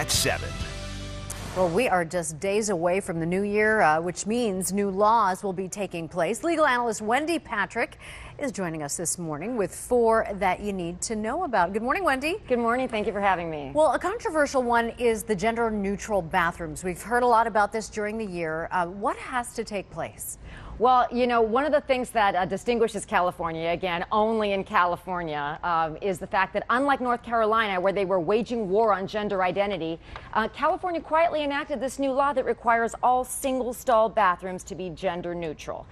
at 7. Well, we are just days away from the new year, which means new laws will be taking place. Legal analyst Wendy Patrick is joining us this morning with 4 that you need to know about. Good morning, Wendy. Good morning. Thank you for having me. Well, a controversial one is the gender-neutral bathrooms. We've heard a lot about this during the year. What has to take place? Well, you know, one of the things that distinguishes California, again, only in California, is the fact that unlike North Carolina, where they were waging war on gender identity, California quietly enacted this new law that requires all single-stall bathrooms to be gender neutral.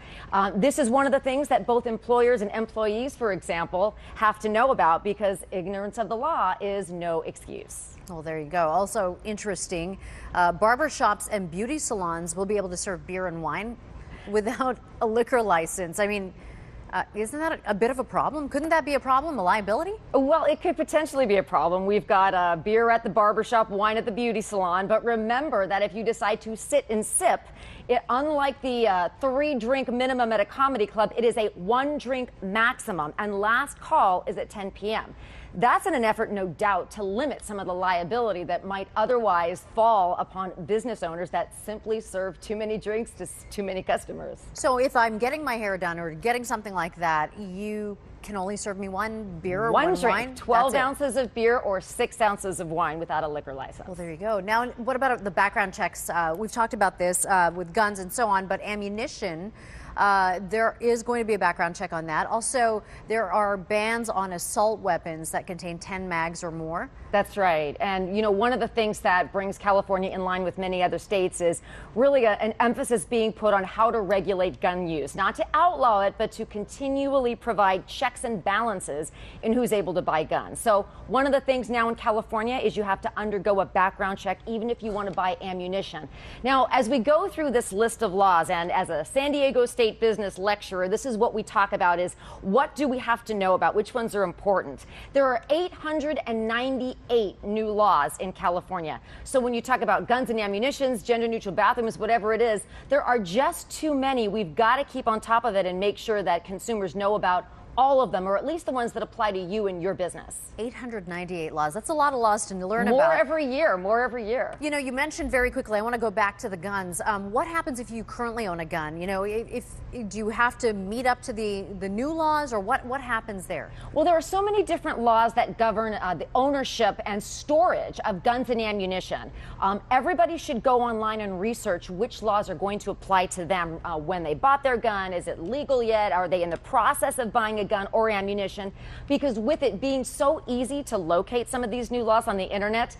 This is one of the things that both employers and employees, for example, have to know about, because ignorance of the law is no excuse. Well, there you go. Also interesting, barber shops and beauty salons will be able to serve beer and wine without a liquor license. I mean, isn't that a bit of a problem? Couldn't that be a problem, a liability? Well, it could potentially be a problem. We've got beer at the barbershop, wine at the beauty salon. But remember that if you decide to sit and sip, unlike the 3-drink minimum at a comedy club, it is a 1-drink maximum. And last call is at 10 p.m. That's in an effort, no doubt, to limit some of the liability that might otherwise fall upon business owners that simply serve too many drinks to too many customers. So if I'm getting my hair done or getting something like that, you can only serve me one beer or one drink, wine? 12 ounces of beer or 6 ounces of wine without a liquor license. Well, there you go. Now, what about the background checks? We've talked about this with guns and so on, but ammunition, there is going to be a background check on that. Also, there are bans on assault weapons that contain 10 mags or more. That's right. And, you know, one of the things that brings California in line with many other states is really an emphasis being put on how to regulate gun use. Not to outlaw it, but to continually provide checks and balances in who's able to buy guns. So one of the things now in California is you have to undergo a background check even if you want to buy ammunition. Now, as we go through this list of laws, and as a San Diego State business lecturer, this is what we talk about: is what do we have to know about? Which ones are important? There are 898 new laws in California. So when you talk about guns and ammunitions, gender neutral bathrooms, whatever it is, there are just too many. We've got to keep on top of it and make sure that consumers know about all of them, or at least the ones that apply to you and your business. 898 laws. That's a lot of laws to learn about. More every year, more every year. You know, you mentioned very quickly, I want to go back to the guns. What happens if you currently own a gun? You know, do you have to meet up to the new laws, or what happens there? Well, there are so many different laws that govern the ownership and storage of guns and ammunition. Everybody should go online and research which laws are going to apply to them when they bought their gun. Is it legal yet? Are they in the process of buying a gun or ammunition? Because with it being so easy to locate some of these new laws on the internet,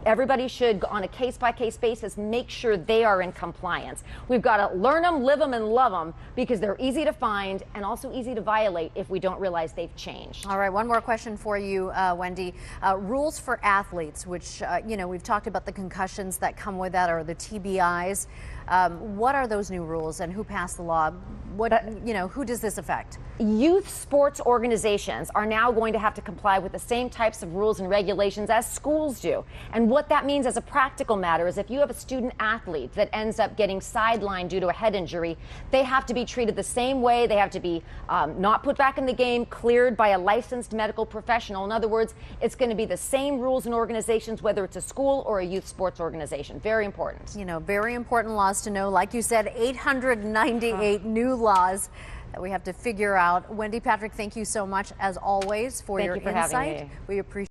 everybody should, on a case-by-case basis, make sure they are in compliance. We've got to learn them, live them, and love them, because they're easy to find and also easy to violate if we don't realize they've changed. All right, one more question for you, Wendy. Rules for athletes, which, you know, we've talked about the concussions that come with that, or the TBIs. What are those new rules, and who passed the law? You know, who does this affect? Youth sports organizations are now going to have to comply with the same types of rules and regulations as schools do. And what that means as a practical matter is if you have a student athlete that ends up getting sidelined due to a head injury, they have to be treated the same way. They have to be not put back in the game, cleared by a licensed medical professional. In other words, it's going to be the same rules and organizations, whether it's a school or a youth sports organization. Very important. You know, very important laws to know. Like you said, 898 new laws that we have to figure out. Wendy Patrick, thank you so much, as always, for your insight. Thank you for having me. We appreciate